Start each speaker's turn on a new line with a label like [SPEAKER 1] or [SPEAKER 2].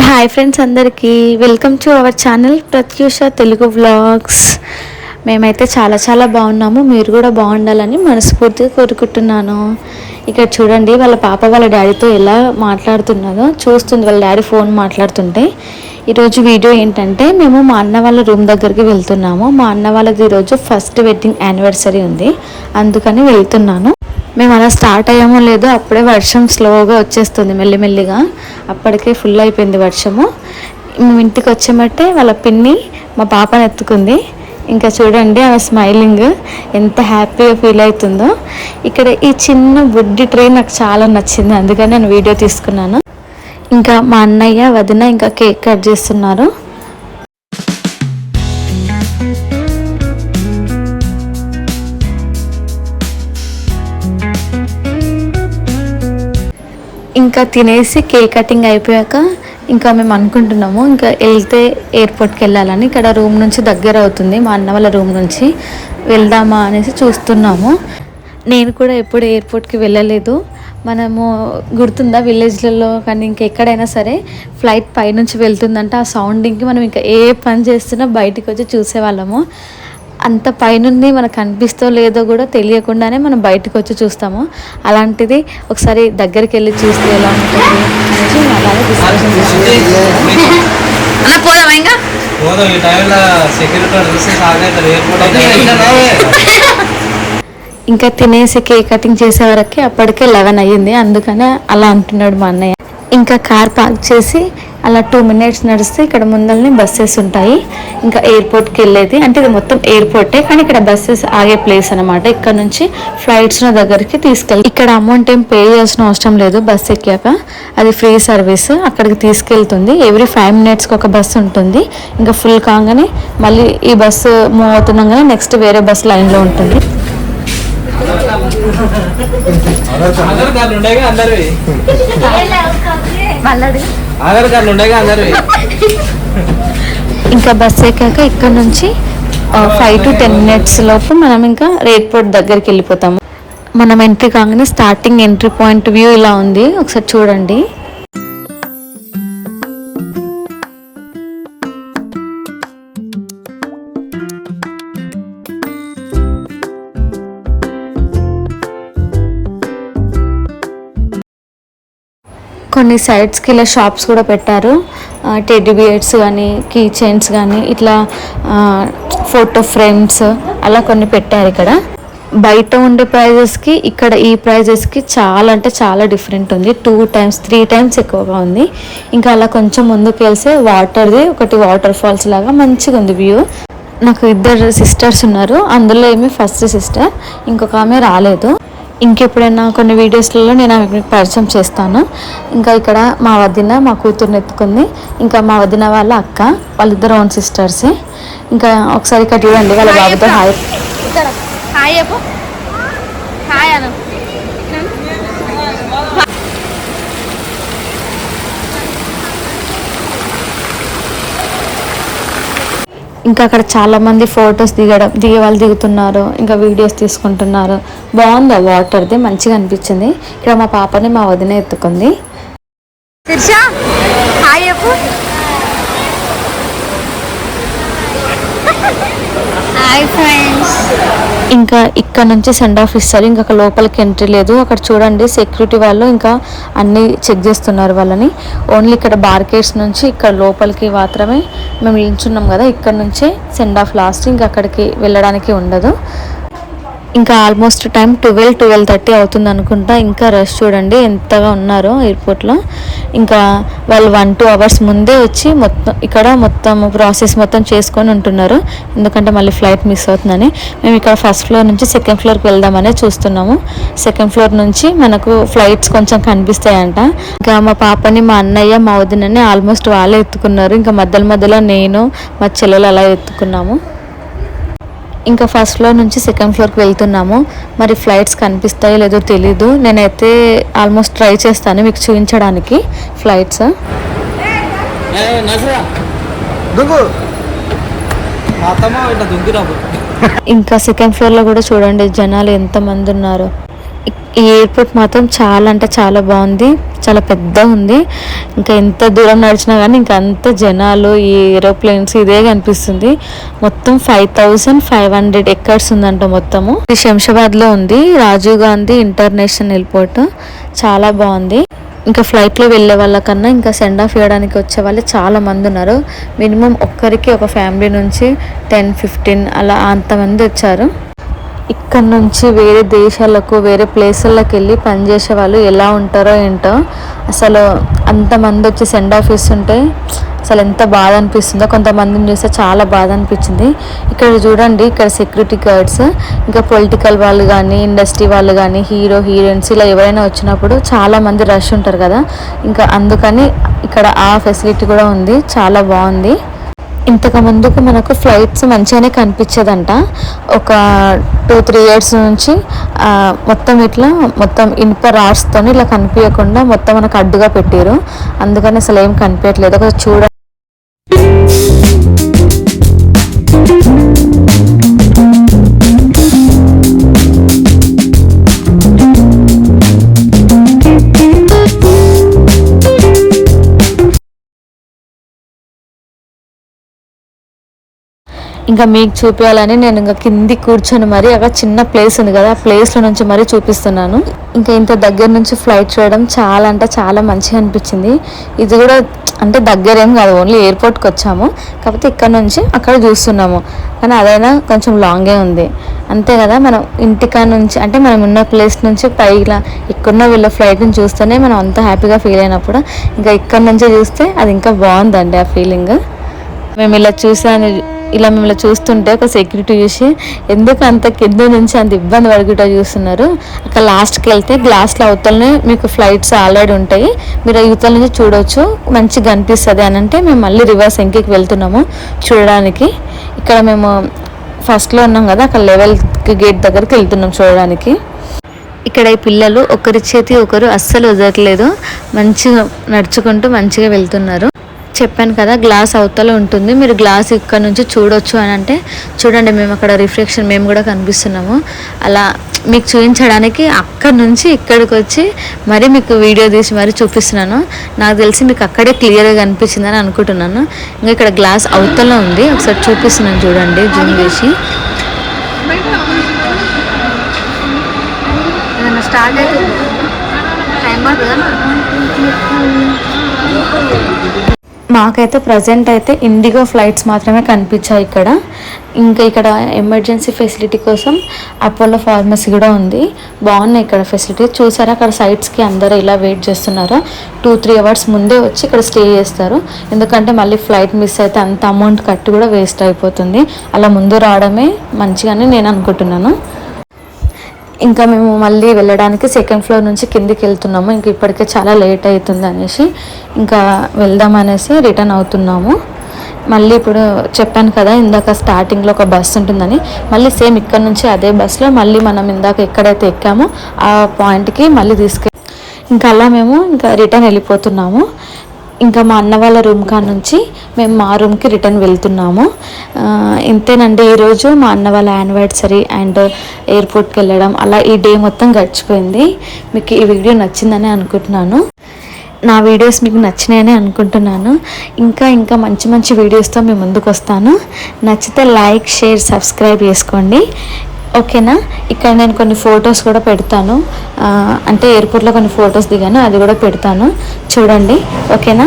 [SPEAKER 1] Hi friends, అందరికీ welcome to our channel Pratyusha Telugu vlogs. మేమైతే చాలా బాగున్నాము. మీరు కూడా బాగుండాలని మనస్ఫూర్తిగా కోరుకుంటున్నాను. ఇక్కడ చూడండి, వాళ్ళ పాప వాళ్ళ డాడీతో ఎలా మాట్లాడుతున్నదో చూస్తుంది. వాళ్ళ డాడీ ఫోన్ మాట్లాడుతుంటే. ఈరోజు వీడియో ఏంటంటే, మేము మా అన్న వాళ్ళ రూమ్ దగ్గరికి వెళ్తున్నాము. మా అన్న వాళ్ళది ఈరోజు ఫస్ట్ వెడ్డింగ్ యానివర్సరీ ఉంది, అందుకని వెళ్తున్నాను. మేము అలా స్టార్ట్ అయ్యామో లేదో అప్పుడే వర్షం స్లోగా వచ్చేస్తుంది మెల్లిమెల్లిగా. అప్పటికే ఫుల్ అయిపోయింది వర్షము. మేము ఇంటికి వచ్చేమట్టే వాళ్ళ పిన్ని మా పాపని ఎత్తుకుంది. ఇంకా చూడండి ఆమె స్మైలింగ్ ఎంత హ్యాపీగా ఫీల్ అవుతుందో. ఇక్కడ ఈ చిన్న బుడ్డి ట్రై నాకు చాలా నచ్చింది, అందుకని నేను వీడియో తీసుకున్నాను. ఇంకా మా అన్నయ్య వదిన ఇంకా కేక్ కట్ చేస్తున్నారు. ఇంకా తినేసి కేక్ కటింగ్ అయిపోయాక ఇంకా మేము అనుకుంటున్నాము ఇంకా వెళ్తే ఎయిర్పోర్ట్కి వెళ్ళాలని. ఇక్కడ రూమ్ నుంచి దగ్గర అవుతుంది, మా అన్న వాళ్ళ రూమ్ నుంచి వెళ్దామా అనేసి చూస్తున్నాము. నేను కూడా ఎప్పుడు ఎయిర్పోర్ట్కి వెళ్ళలేదు. మనము గుర్తుందా విలేజ్లలో కానీ ఇంకెక్కడైనా సరే ఫ్లైట్ పైనుంచి వెళ్తుందంటే ఆ సౌండింగ్కి మనం ఇంకా ఏ పని చేస్తున్నా బయటికి వచ్చి చూసేవాళ్ళము. అంత పైనుండి మనకు కనిపిస్తో లేదో కూడా తెలియకుండానే మనం బయటకు వచ్చి చూస్తాము. అలాంటిది ఒకసారి దగ్గరికి వెళ్ళి చూస్తే ఎలా ఉంటుంది అనేసి అలాగే డిస్కషన్ ఇంకా తినేసి కేక్ కటింగ్ చేసే వరకే అప్పటికే 11 అయ్యింది, అందుకనే అలా అంటున్నాడు మా అన్నయ్య. ఇంకా కార్ పార్క్ చేసి అలా 2 minutes నడిస్తే ఇక్కడ ముందల్ని బస్సెస్ ఉంటాయి. ఇంకా ఎయిర్పోర్ట్కి వెళ్ళేది అంటే ఇది మొత్తం ఎయిర్పోర్టే, కానీ ఇక్కడ బస్సెస్ ఆగే ప్లేస్ అనమాట. ఇక్కడ నుంచి ఫ్లైట్స్ దగ్గరికి తీసుకెళ్ళి ఇక్కడ అమౌంట్ ఏం పే చేయాల్సిన అవసరం లేదు. బస్సు ఎక్కాక అది ఫ్రీ సర్వీస్, అక్కడికి తీసుకెళ్తుంది. ఎవ్రీ 5 minutesకి ఒక బస్సు ఉంటుంది. ఇంకా ఫుల్ కాగానే మళ్ళీ ఈ బస్సు మూవ్ అవుతున్నాగానే నెక్స్ట్ వేరే బస్సు లైన్లో ఉంటుంది. ఇంకా బస్ ఎక్కాక ఇక్కడ నుంచి 5 to 10 minutes లోపు మనం ఇంకా ఎయిర్పోర్ట్ దగ్గరికి వెళ్ళిపోతాము. మనం ఎంట్రీ కాగానే స్టార్టింగ్ ఎంట్రీ పాయింట్ వ్యూ ఇలా ఉంది, ఒకసారి చూడండి. కొన్ని సైడ్స్కి ఇలా షాప్స్ కూడా పెట్టారు. టెడ్డీ బియర్స్ కానీ కీ చైన్స్ కానీ ఇట్లా ఫోటో ఫ్రేమ్స్ అలా కొన్ని పెట్టారు. ఇక్కడ బయట ఉండే ప్రైజెస్కి ఇక్కడ ఈ ప్రైజెస్కి చాలా అంటే చాలా డిఫరెంట్ ఉంది. 2 times 3 times ఎక్కువగా ఉంది. ఇంకా అలా కొంచెం ముందుకు వెళ్తే వాటర్ది ఒకటి వాటర్ ఫాల్స్ లాగా మంచిగా ఉంది వ్యూ. నాకు 2 sisters ఉన్నారు, అందులో ఏమి ఫస్ట్ సిస్టర్, ఇంకొక ఆమె రాలేదు. ఇంకెప్పుడైనా కొన్ని వీడియోస్లలో నేను ఆమెకు పరిచయం చేస్తాను. ఇంకా ఇక్కడ మా వదిన మా కూతుర్ని ఎత్తుకుంది. ఇంకా మా వదిన వాళ్ళ అక్క, వాళ్ళిద్దరు ఓన్ సిస్టర్సే. ఇంకా ఒకసారి ఇక్కడ చూడండి వాళ్ళ బాబుతో హాయ్ ఇంకా అక్కడ చాలా మంది ఫొటోస్ దిగే వాళ్ళు దిగుతున్నారు, ఇంకా వీడియోస్ తీసుకుంటున్నారు. బాగుంది వాటర్ది, మంచిగా అనిపించింది. ఇక్కడ మా పాపని మా వదిన ఎత్తుకుంది. ఇంకా ఇక్కడ నుంచి సెండ్ ఆఫ్ ఇస్తారు. ఇంకా లోపలికి ఎంట్రీ లేదు. అక్కడ చూడండి సెక్యూరిటీ వాళ్ళు ఇంకా అన్నీ చెక్ చేస్తున్నారు వాళ్ళని. ఓన్లీ ఇక్కడ బార్కేడ్స్ నుంచి ఇక్కడ లోపలికి మాత్రమే మేము నిల్చున్నాం కదా, ఇక్కడ నుంచే సెండ్ ఆఫ్ లాస్ట్. ఇంకా అక్కడికి వెళ్ళడానికి ఉండదు. ఇంకా ఆల్మోస్ట్ టైం 12-12:30 అవుతుంది అనుకుంటా. ఇంకా రష్ చూడండి ఎంతగా ఉన్నారో ఎయిర్పోర్ట్లో. ఇంకా వాళ్ళు 1-2 hours ముందే వచ్చి మొత్తం ప్రాసెస్ మొత్తం చేసుకొని ఉంటున్నారు, ఎందుకంటే మళ్ళీ ఫ్లైట్ మిస్ అవుతుందని. మేము ఇక్కడ ఫస్ట్ ఫ్లోర్ నుంచి సెకండ్ ఫ్లోర్కి వెళ్దామనే చూస్తున్నాము. సెకండ్ ఫ్లోర్ నుంచి మనకు ఫ్లైట్స్ కొంచెం కనిపిస్తాయంట. ఇంకా మా పాపని మా అన్నయ్య మా వదినని ఆల్మోస్ట్ వాళ్ళే ఎత్తుకున్నారు. ఇంకా మధ్యలో నేను మా చెల్లెలు అలా ఎత్తుకున్నాము. ఇంకా ఫస్ట్ ఫ్లోర్ నుంచి సెకండ్ ఫ్లోర్కి వెళ్తున్నాము. మరి ఫ్లైట్స్ కనిపిస్తాయో లేదో తెలీదు. నేనైతే ఆల్మోస్ట్ ట్రై చేస్తాను మీకు చూపించడానికి ఫ్లైట్స్. ఇంకా సెకండ్ ఫ్లోర్లో కూడా చూడండి జనాలు ఎంతమంది ఉన్నారు. ఈ ఎయిర్పోర్ట్ మాత్రం చాలా అంటే చాలా బాగుంది. చాలా పెద్దగా ఉంది. ఇంకా ఎంత దూరం నడిచినా కానీ ఇంకా అంత జనాలు, ఈ ఏరోప్లేన్స్ ఇదే కనిపిస్తుంది. మొత్తం 5500 ఎకర్స్ ఉందంట మొత్తము. ఇది శంషాబాద్లో ఉంది, రాజీవ్ గాంధీ ఇంటర్నేషనల్ ఎయిర్పోర్ట్. చాలా బాగుంది. ఇంకా ఫ్లైట్లో వెళ్ళే వాళ్ళకన్నా ఇంకా సెండ్ ఆఫ్ ఇవ్వడానికి వచ్చే వాళ్ళు చాలా మంది ఉన్నారు. మినిమం ఒక్కరికి ఒక ఫ్యామిలీ నుంచి 10-15 అలా అంతమంది వచ్చారు. ఇక్కడ నుంచి వేరే దేశాలకు, వేరే ప్లేసులకు వెళ్ళి పనిచేసే వాళ్ళు ఎలా ఉంటారో ఏంటో. అసలు అంతమంది వచ్చి సెండ్ ఆఫ్ ఇస్తుంటే అసలు ఎంత బాధ అనిపిస్తుందో. కొంతమందిని చూస్తే చాలా బాధ అనిపించింది. ఇక్కడ చూడండి, ఇక్కడ సెక్యూరిటీ గార్డ్స్, ఇంకా పొలిటికల్ వాళ్ళు కానీ, ఇండస్ట్రీ వాళ్ళు కానీ, హీరో హీరోయిన్స్ ఇలా ఎవరైనా వచ్చినప్పుడు చాలామంది రష్ ఉంటారు కదా, ఇంకా అందుకని ఇక్కడ ఆ ఫెసిలిటీ కూడా ఉంది. చాలా బాగుంది. ఇంతకు ముందుకు మనకు ఫ్లైట్స్ మంచిగానే కనిపించేదంట. ఒక 2-3 ఇయర్స్ నుంచి మొత్తం ఇట్లా మొత్తం ఇనుప రాడ్స్తో ఇలా కనిపించకుండా మొత్తం మనకు అడ్డుగా పెట్టారు. అందుకని అసలు ఏం కనిపించట్లేదు. ఒక చూడ ఇంకా మీకు చూపించాలని నేను ఇంకా కింది కూర్చొని మరి అక్కడ చిన్న ప్లేస్ ఉంది కదా, ఆ ప్లేస్లో నుంచి మరీ చూపిస్తున్నాను. ఇంకా ఇంత దగ్గర నుంచి ఫ్లైట్ చూడడం చాలా అంటే చాలా మంచిగా అనిపించింది. ఇది కూడా అంటే దగ్గర ఏం కాదు, ఓన్లీ ఎయిర్పోర్ట్కి వచ్చాము, కాకపోతే ఇక్కడ నుంచి అక్కడ చూస్తున్నాము. కానీ అదైనా కొంచెం లాంగే ఉంది అంతే కదా. మనం ఇంటికా నుంచి అంటే మనం ఉన్న ప్లేస్ నుంచి పైగా ఇక్కడున్న వీళ్ళ ఫ్లైట్ని చూస్తేనే మనం అంత హ్యాపీగా ఫీల్ అయినప్పుడు ఇంకా ఇక్కడ నుంచే చూస్తే అది ఇంకా బాగుందండి ఆ ఫీలింగ్. మేము ఇలా మిమ్మల్ని చూస్తుంటే ఒక సెక్యూరిటీ చూసి ఎందుకు అంత కింద నుంచి అంత ఇబ్బంది పడుకుంటా చూస్తున్నారు, అక్కడ లాస్ట్కి వెళ్తే గ్లాస్లో అవతలనే మీకు ఫ్లైట్స్ ఆల్రెడీ ఉంటాయి, మీరు యువతల నుంచి చూడవచ్చు, మంచిగా కనిపిస్తుంది అని అంటే మేము మళ్ళీ రివర్స్ ఎంకికి వెళ్తున్నాము చూడడానికి. ఇక్కడ మేము ఫస్ట్లో ఉన్నాం కదా, అక్కడ లెవెల్ గేట్ దగ్గరికి వెళ్తున్నాం చూడడానికి. ఇక్కడ ఈ పిల్లలు ఒకరి చేతి ఒకరు అస్సలు వదలట్లేదు, మంచిగా నడుచుకుంటూ మంచిగా వెళ్తున్నారు. చెప్పాను కదా గ్లాస్ అవతల ఉంటుంది, మీరు గ్లాస్ ఇక్కడ నుంచి చూడొచ్చు అని అంటే చూడండి, మేము అక్కడ రిఫ్లెక్షన్ మేము కూడా కనిపిస్తున్నాము. అలా మీకు చూపించడానికి అక్కడి నుంచి ఇక్కడికి వచ్చి మరీ మీకు వీడియో తీసి మరీ చూపిస్తున్నాను. నాకు తెలిసి మీకు అక్కడే క్లియర్గా కనిపించిందని అనుకుంటున్నాను. ఇంకా ఇక్కడ గ్లాస్ అవతల ఉంది, ఒకసారి చూపిస్తున్నాను చూడండి జూమ్ చేసి. స్టార్ట్ అవుతుంది టైం పడుతుందా? మాకైతే ప్రజెంట్ అయితే ఇండిగో ఫ్లైట్స్ మాత్రమే కనిపించాయి ఇక్కడ. ఇంకా ఇక్కడ ఎమర్జెన్సీ ఫెసిలిటీ కోసం అపోలో ఫార్మసీ కూడా ఉంది. బాగున్నాయి ఇక్కడ ఫెసిలిటీ. చూసారా అక్కడ సైట్స్కి అందరూ ఇలా వెయిట్ చేస్తున్నారు. 2-3 అవర్స్ ముందే వచ్చి ఇక్కడ స్టే చేస్తారు, ఎందుకంటే మళ్ళీ ఫ్లైట్ మిస్ అయితే అంత అమౌంట్ కట్టి కూడా వేస్ట్ అయిపోతుంది. అలా ముందు రావడమే మంచిగానే నేను అనుకుంటున్నాను. ఇంకా మేము మళ్ళీ వెళ్ళడానికి 2nd ఫ్లోర్ నుంచి కిందికి వెళ్తున్నాము. ఇంక ఇప్పటికే చాలా లేట్ అవుతుంది అనేసి ఇంకా వెళ్దాం అనేసి రిటర్న్ అవుతున్నాము. మళ్ళీ ఇప్పుడు చెప్పాను కదా ఇందాక స్టార్టింగ్లో ఒక బస్సు ఉంటుందని, మళ్ళీ సేమ్ ఇక్కడ నుంచి అదే బస్సులో మళ్ళీ మనం ఇందాక ఎక్కడైతే ఎక్కామో ఆ పాయింట్కి మళ్ళీ ఇంకా అలా మేము ఇంకా రిటర్న్ వెళ్ళిపోతున్నాము. ఇంకా మా అన్న వాళ్ళ రూమ్ కాడ నుంచి మేము మా రూమ్కి రిటర్న్ వెళ్తున్నాము. ఇంతేనండి ఈరోజు మా అన్న వాళ్ళ యానివర్సరీ అండ్ ఎయిర్పోర్ట్కి వెళ్ళడం, అలా ఈ డే మొత్తం గడిచిపోయింది. మీకు ఈ వీడియో నచ్చిందని అనుకుంటున్నాను. నా వీడియోస్ మీకు నచ్చినాయని అనుకుంటున్నాను. ఇంకా మంచి మంచి వీడియోస్తో మేము ముందుకు వస్తాను. నచ్చితే లైక్, షేర్, సబ్స్క్రైబ్ చేసుకోండి, ఓకేనా. ఇక్కడ నేను కొన్ని ఫొటోస్ కూడా పెడతాను, అంటే ఎయిర్పోర్ట్లో కొన్ని ఫొటోస్ దిగాను, అది కూడా పెడతాను చూడండి, ఓకేనా.